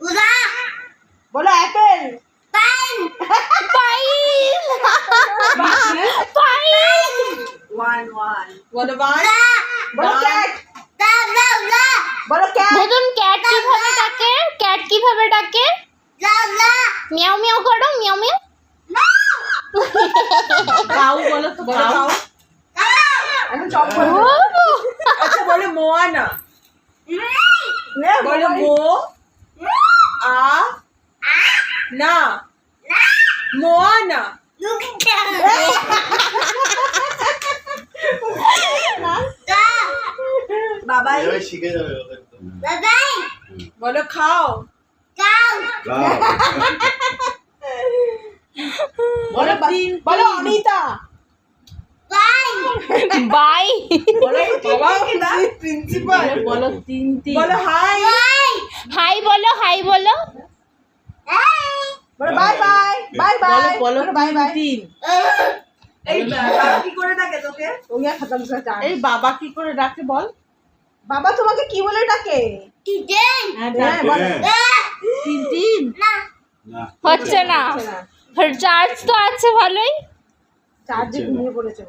बोलो Apple. Pine. One one. बोलो one. बोलो कैट। बोलो कैट। বলুন ক্যাট কিভাবে ডাকে? ক্যাট কিভাবে ডাকে? মিয়াও মিয়াও করো, মিয়াও মিয়াও। काऊ बोलो तो काऊ। এখন চপ বলো। আচ্ছা বলো মোয়ানা। बोलो मो आ ना मोआना। बाबाई। শিখে যাবে ওদের তো। बोलो खाओ। बोलो बोलो अनीता। বাই। बोलो बाबा प्रिंसिपल। बोलो तीन तीन। बोलो हाय। হাই বলো, হাই বলো। बोलो बाय बाय। Bye bye. बोलो बाय बाय। तीन। এই বাবা কি করে ডাকে তোকে? ওইয়া খতম করে চার। এই বাবা কি করে ডাকে বল? বাবা তোমাকে কি বলে ডাকে? হ্যাঁ বলো। তিন তিন। না হচ্ছে না, চার্জ তো আছে ভালোই। চার্জে ঘুমিয়ে পড়েছে।